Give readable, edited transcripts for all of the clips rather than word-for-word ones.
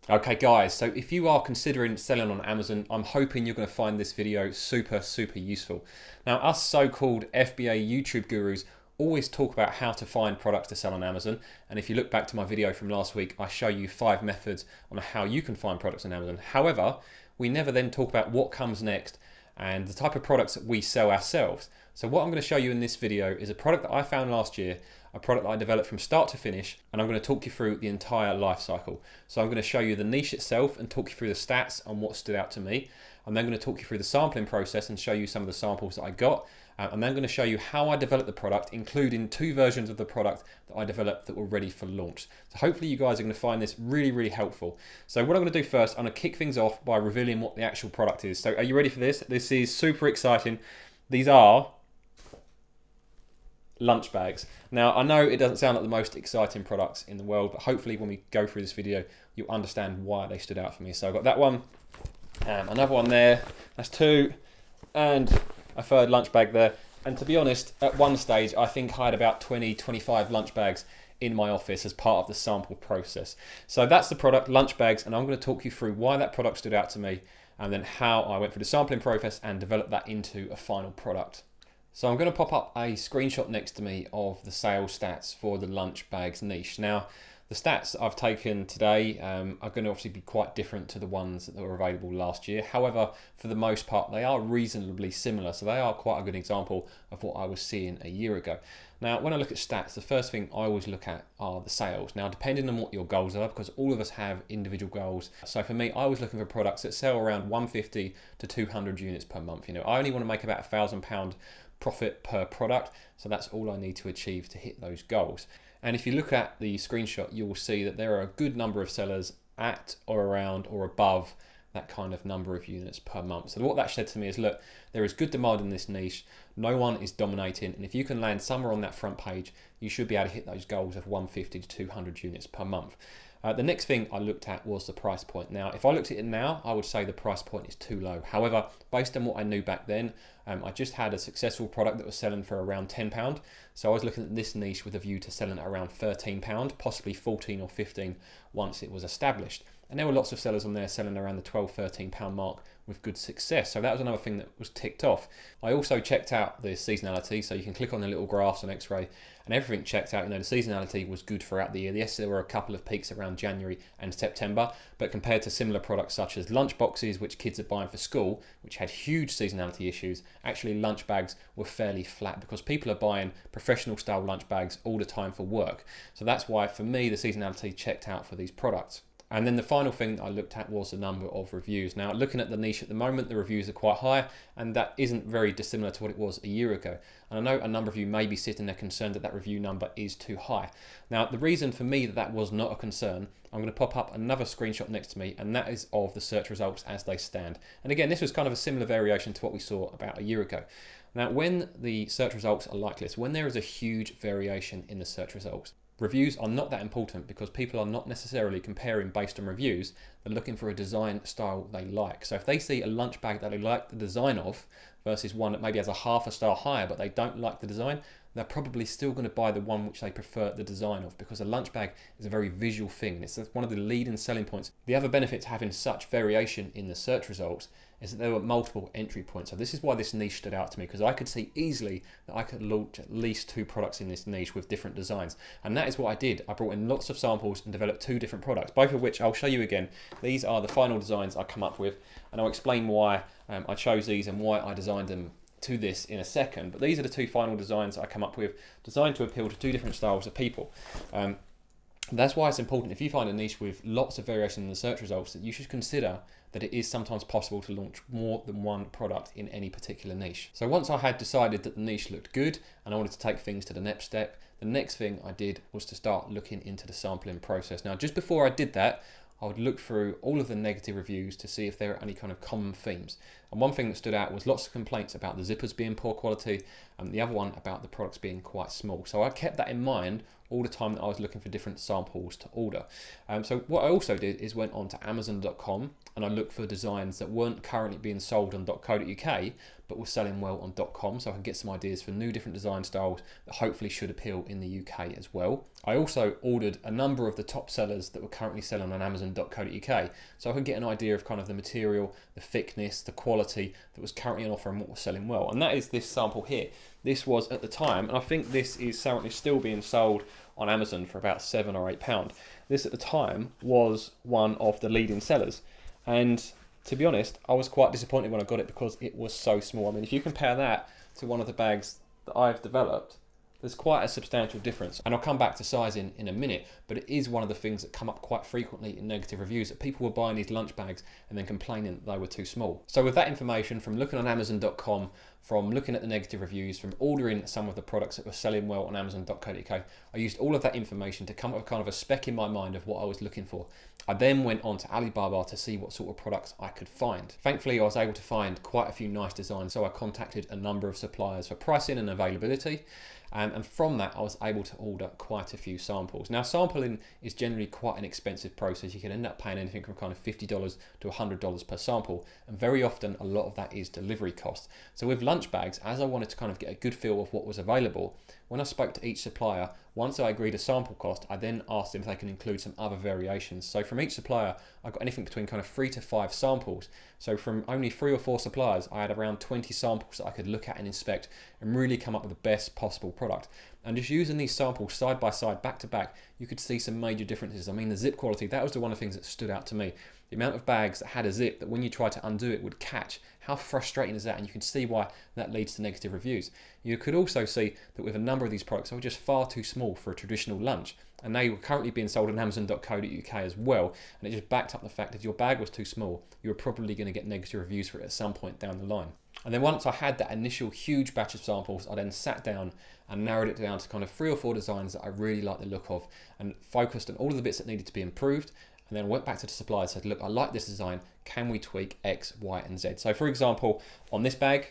Okay guys, so if you are considering selling on Amazon, I'm hoping you're going to find this video super useful. Now, us so-called FBA YouTube gurus always talk about how to find products to sell on Amazon, and if you look back to my video from last week, I show you 5 methods on how you can find products on Amazon. However, we never then talk about what comes next and the type of products that we sell ourselves. So what I'm going to show you in this video is a product that I found last year, a product that I developed from start to finish, and I'm going to talk you through the entire life cycle. So I'm going to show you the niche itself and talk you through the stats on what stood out to me. I'm then going to talk you through the sampling process and show you some of the samples that I got. I'm then going to show you how I developed the product, including 2 versions of the product that I developed that were ready for launch. So hopefully you guys are going to find this really helpful. So what I'm going to do first, I'm going to kick things off by revealing what the actual product is. So are you ready for this? This is super exciting. These are lunch bags. Now, I know it doesn't sound like the most exciting products in the world, but hopefully when we go through this video, you'll understand why they stood out for me. So I've got that one, another one there, that's 2, and a 3rd lunch bag there. And to be honest, at one stage, I think I had about 20-25 lunch bags in my office as part of the sample process. So that's the product, lunch bags, and I'm going to talk you through why that product stood out to me, and then how I went through the sampling process and developed that into a final product. So I'm going to pop up a screenshot next to me of the sales stats for the lunch bags niche. Now, the stats I've taken today are going to obviously be quite different to the ones that were available last year. However, for the most part, they are reasonably similar. So they are quite a good example of what I was seeing a year ago. Now, when I look at stats, the first thing I always look at are the sales. Now, depending on what your goals are, because all of us have individual goals. So for me, I was looking for products that sell around 150 to 200 units per month. You know, I only want to make about £1,000 profit per product, so that's all I need to achieve to hit those goals. And if you look at the screenshot, you will see that there are a good number of sellers at or around or above that kind of number of units per month. So what that said to me is, look, there is good demand in this niche, no one is dominating, and if you can land somewhere on that front page, you should be able to hit those goals of 150 to 200 units per month. The next thing I looked at was the price point. Now, if I looked at it now, I would say the price point is too low. However, based on what I knew back then, I just had a successful product that was selling for around £10. So I was looking at this niche with a view to selling at around £13, possibly 14 or 15 once it was established. And there were lots of sellers on there selling around the £12-13 mark with good success. So that was another thing that was ticked off. I also checked out the seasonality, so you can click on the little graphs on X-Ray and everything checked out. You know, the seasonality was good throughout the year. Yes, there were a couple of peaks around January and September, but compared to similar products such as lunch boxes, which kids are buying for school, which had huge seasonality issues, actually lunch bags were fairly flat because people are buying professional style lunch bags all the time for work. So that's why for me, the seasonality checked out for these products. And then the final thing that I looked at was the number of reviews. Now, looking at the niche at the moment, the reviews are quite high, and that isn't very dissimilar to what it was a year ago. And I know a number of you may be sitting there concerned that that review number is too high. Now, the reason for me that that was not a concern, I'm going to pop up another screenshot next to me, and that is of the search results as they stand. And again, this was kind of a similar variation to what we saw about a year ago. Now, when the search results are like this, when there is a huge variation in the search results, reviews are not that important because people are not necessarily comparing based on reviews. They're looking for a design style they like. So if they see a lunch bag that they like the design of versus one that maybe has a half a star higher but they don't like the design, they're probably still going to buy the one which they prefer the design of, because a lunch bag is a very visual thing and it's one of the leading selling points. The other benefit to having such variation in the search results is that there were multiple entry points. So this is why this niche stood out to me, because I could see easily that I could launch at least 2 products in this niche with different designs. And that is what I did. I brought in lots of samples and developed 2 different products, both of which I'll show you again. These are the final designs I come up with, and I'll explain why I chose these and why I designed them to this in a second. But these are the 2 final designs I come up with, designed to appeal to 2 different styles of people. That's why it's important, if you find a niche with lots of variation in the search results, that you should consider that it is sometimes possible to launch more than 1 product in any particular niche. So once I had decided that the niche looked good and I wanted to take things to the next step, the next thing I did was to start looking into the sampling process. Now, just before I did that, I would look through all of the negative reviews to see if there are any kind of common themes. And one thing that stood out was lots of complaints about the zippers being poor quality, and the other one about the products being quite small. So I kept that in mind all the time that I was looking for different samples to order. So what I also did is went on to Amazon.com and I looked for designs that weren't currently being sold on .co.uk but were selling well on .com, so I could get some ideas for new different design styles that hopefully should appeal in the UK as well. I also ordered a number of the top sellers that were currently selling on Amazon.co.uk, so I could get an idea of kind of the material, the thickness, the quality that was currently on offer and what was selling well. And that is this sample here. This was at the time, and I think this is currently still being sold on Amazon for about £7 or £8. This at the time was one of the leading sellers. And to be honest, I was quite disappointed when I got it because it was so small. I mean, if you compare that to one of the bags that I've developed, there's quite a substantial difference. And I'll come back to sizing in a minute, but it is one of the things that come up quite frequently in negative reviews, that people were buying these lunch bags and then complaining that they were too small. So with that information from looking on Amazon.com, from looking at the negative reviews, from ordering some of the products that were selling well on Amazon.co.uk, I used all of that information to come up with kind of a spec in my mind of what I was looking for. I then went on to Alibaba to see what sort of products I could find. Thankfully, I was able to find quite a few nice designs, so I contacted a number of suppliers for pricing and availability. And from that, I was able to order quite a few samples. Now, sampling is generally quite an expensive process. You can end up paying anything from kind of $50 to $100 per sample. And very often, a lot of that is delivery cost. So with lunch bags, as I wanted to kind of get a good feel of what was available, when I spoke to each supplier, once I agreed a sample cost, I then asked them if they can include some other variations. So from each supplier, I got anything between kind of 3 to 5 samples. So from only 3 or 4 suppliers, I had around 20 samples that I could look at and inspect and really come up with the best possible product. And just using these samples side by side, back to back, you could see some major differences. I mean, the zip quality, that was one of the things that stood out to me. The amount of bags that had a zip that when you tried to undo it would catch. How frustrating is that? And you can see why that leads to negative reviews. You could also see that with a number of these products, they were just far too small for a traditional lunch. And they were currently being sold on Amazon.co.uk as well. And it just backed up the fact that if your bag was too small, you were probably going to get negative reviews for it at some point down the line. And then once I had that initial huge batch of samples, I then sat down and narrowed it down to kind of 3 or 4 designs that I really liked the look of and focused on all of the bits that needed to be improved. And then went back to the supplier and said, look, I like this design. Can we tweak X, Y, and Z? So for example, on this bag,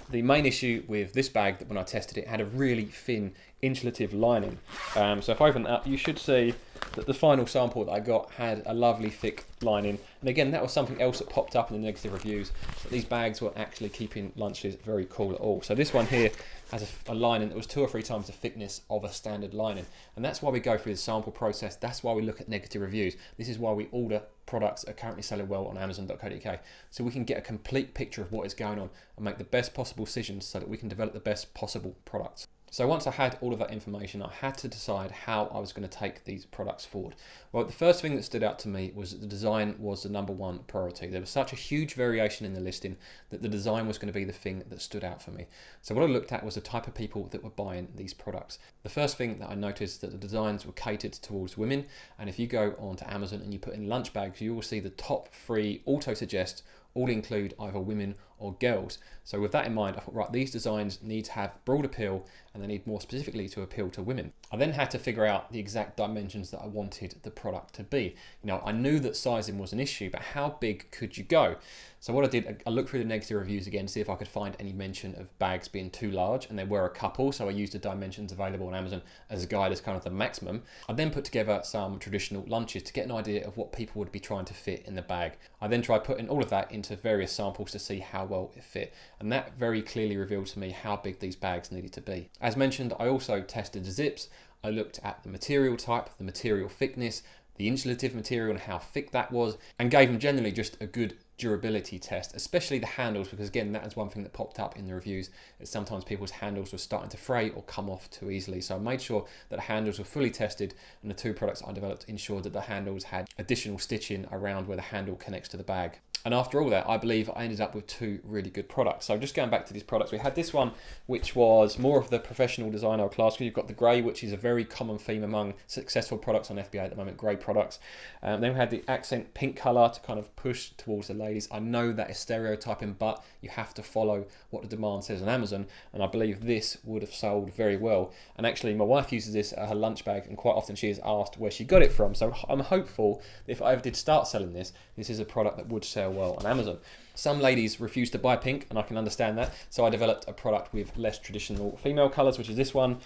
the main issue with this bag that when I tested it had a really thin insulative lining. So if I open that up, you should see that the final sample that I got had a lovely thick lining. And again, that was something else that popped up in the negative reviews, that these bags weren't actually keeping lunches very cool at all. So this one here has a lining that was 2 or 3 times the thickness of a standard lining. And that's why we go through the sample process. That's why we look at negative reviews. This is why we order products that are currently selling well on Amazon.co.uk, so we can get a complete picture of what is going on and make the best possible decisions so that we can develop the best possible products. So once I had all of that information, I had to decide how I was going to take these products forward. Well, the first thing that stood out to me was that the design was the #1 priority. There was such a huge variation in the listing that the design was going to be the thing that stood out for me. So what I looked at was the type of people that were buying these products. The first thing that I noticed that the designs were catered towards women, and if you go onto Amazon and you put in lunch bags, you will see the top 3 auto-suggest all include either women or girls. So with that in mind, I thought, right, these designs need to have broad appeal and they need more specifically to appeal to women. I then had to figure out the exact dimensions that I wanted the product to be. You know, I knew that sizing was an issue, but how big could you go? So what I did, I looked through the negative reviews again to see if I could find any mention of bags being too large, and there were a couple, so I used the dimensions available on Amazon as a guide as kind of the maximum. I then put together some traditional lunches to get an idea of what people would be trying to fit in the bag. I then tried putting all of that into various samples to see how well it fit, and that very clearly revealed to me how big these bags needed to be. As mentioned, I also tested the zips. I looked at the material type, the material thickness, the insulative material and how thick that was, and gave them generally just a good durability test, especially the handles, because again, that is one thing that popped up in the reviews, that sometimes people's handles were starting to fray or come off too easily. So I made sure that the handles were fully tested, and the 2 products I developed ensured that the handles had additional stitching around where the handle connects to the bag. And after all that, I believe I ended up with 2 really good products. So just going back to these products, we had this one, which was more of the professional designer class. You've got the grey, which is a very common theme among successful products on FBA at the moment, grey products. Then we had the accent pink colour to kind of push towards the ladies. I know that is stereotyping, but you have to follow what the demand says on Amazon. And I believe this would have sold very well. And actually, my wife uses this at her lunch bag, and quite often she is asked where she got it from. So I'm hopeful that if I ever did start selling this, this is a product that would sell sell well on Amazon. Some ladies refuse to buy pink, and I can understand that. So I developed a product with less traditional female colours, which is this one,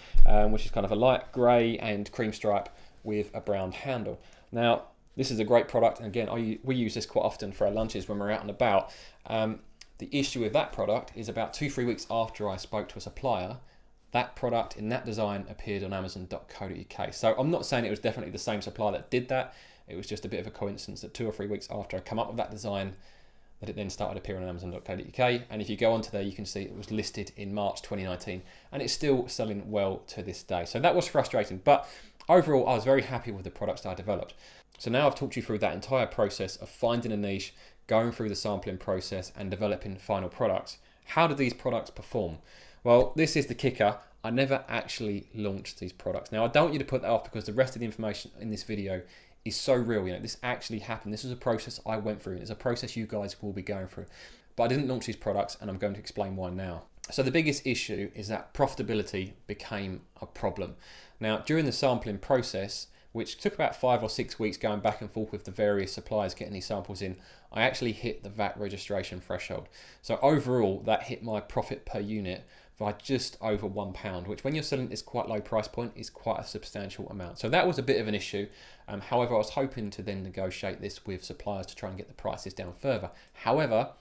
which is kind of a light grey and cream stripe with a brown handle. Now, this is a great product, and again, we use this quite often for our lunches when we're out and about. The issue with that product is about 2-3 weeks after I spoke to a supplier, that product in that design appeared on amazon.co.uk. So I'm not saying it was definitely the same supplier that did that. It was just a bit of a coincidence that 2 or 3 weeks after I come up with that design, that it then started appearing on amazon.co.uk. And if you go onto there, you can see it was listed in March 2019, and it's still selling well to this day. So that was frustrating, but overall, I was very happy with the products that I developed. So now I've talked you through that entire process of finding a niche, going through the sampling process and developing final products. How do these products perform? Well, this is the kicker. I never actually launched these products. Now, I don't want you to put that off because the rest of the information in this video is so real. You know, this actually happened. This is a process I went through, and it's a process you guys will be going through. But I didn't launch these products, and I'm going to explain why now. So the biggest issue is that profitability became a problem. Now, during the sampling process, which took about 5 or 6 weeks going back and forth with the various suppliers getting these samples in, I actually hit the VAT registration threshold. So overall, that hit my profit per unit by just over £1, which when you're selling at this quite low price point is quite a substantial amount. So that was a bit of an issue. However, I was hoping to then negotiate this with suppliers to try and get the prices down further. However,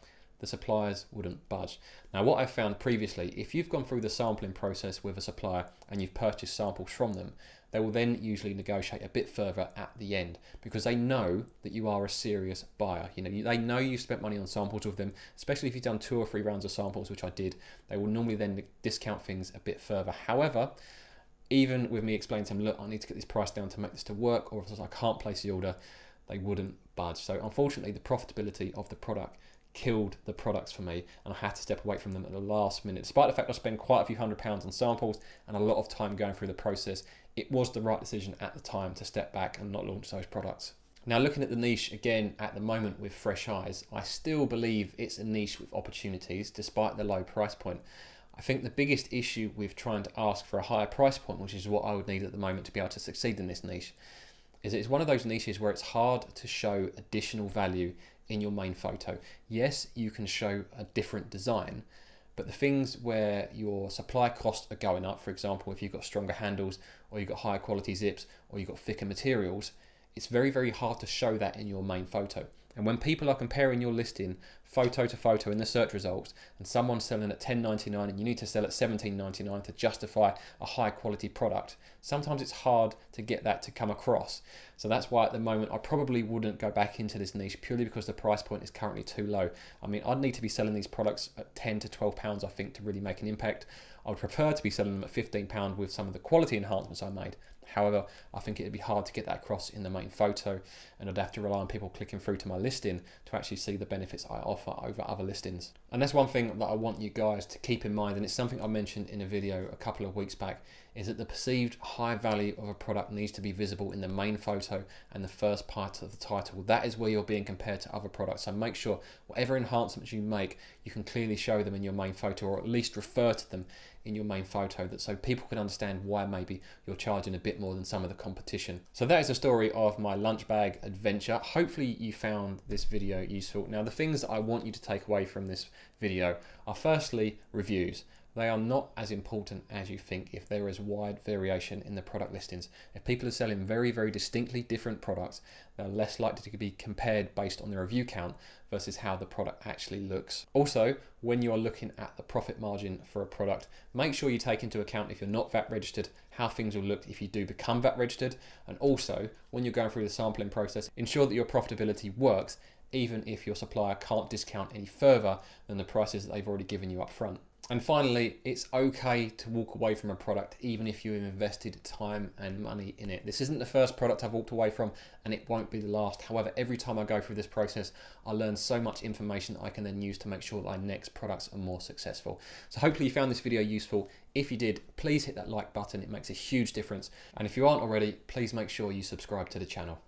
the suppliers wouldn't budge. Now, what I found previously, if you've gone through the sampling process with a supplier and you've purchased samples from them, they will then usually negotiate a bit further at the end because they know that you are a serious buyer. You know, they know you've spent money on samples with them, especially if you've done 2 or 3 rounds of samples, which I did. They will normally then discount things a bit further. However, even with me explaining to them, look, I need to get this price down to make this to work, or if I can't place the order, they wouldn't budge. So unfortunately, the profitability of the product killed the products for me, and I had to step away from them at the last minute. Despite the fact I spent quite a few £100s on samples and a lot of time going through the process, it was the right decision at the time to step back and not launch those products. Now, looking at the niche again at the moment with fresh eyes, I still believe it's a niche with opportunities despite the low price point. I think the biggest issue with trying to ask for a higher price point, which is what I would need at the moment to be able to succeed in this niche, is it's one of those niches where it's hard to show additional value in your main photo. Yes, you can show a different design, but the things where your supply costs are going up, for example, if you've got stronger handles or you've got higher quality zips or you've got thicker materials, it's very, very hard to show that in your main photo. And when people are comparing your listing photo to photo in the search results, and someone's selling at $10.99 and you need to sell at $17.99 to justify a high quality product, sometimes it's hard to get that to come across. So that's why at the moment I probably wouldn't go back into this niche purely because the price point is currently too low. I mean, I'd need to be selling these products at £10 to £12, I think, to really make an impact. I would prefer to be selling them at £15 with some of the quality enhancements I made. However, I think it'd be hard to get that across in the main photo, and I'd have to rely on people clicking through to my listing to actually see the benefits I offer over other listings. And that's one thing that I want you guys to keep in mind, and it's something I mentioned in a video a couple of weeks back, is that the perceived high value of a product needs to be visible in the main photo and the first part of the title. That is where you're being compared to other products. So make sure whatever enhancements you make, you can clearly show them in your main photo, or at least refer to them in your main photo, that so people can understand why maybe you're charging a bit more than some of the competition. So that is the story of my lunch bag adventure. Hopefully you found this video useful. Now, the things that I want you to take away from this video are firstly reviews. They are not as important as you think if there is wide variation in the product listings. If people are selling very, very distinctly different products, they're less likely to be compared based on the review count versus how the product actually looks. Also, when you are looking at the profit margin for a product, make sure you take into account, if you're not VAT registered, how things will look if you do become VAT registered. And also, when you're going through the sampling process, ensure that your profitability works, even if your supplier can't discount any further than the prices that they've already given you up front. And finally, it's okay to walk away from a product even if you have invested time and money in it. This isn't the first product I've walked away from, and it won't be the last. However, every time I go through this process, I learn so much information that I can then use to make sure that my next products are more successful. So hopefully you found this video useful. If you did, please hit that like button. It makes a huge difference. And if you aren't already, please make sure you subscribe to the channel.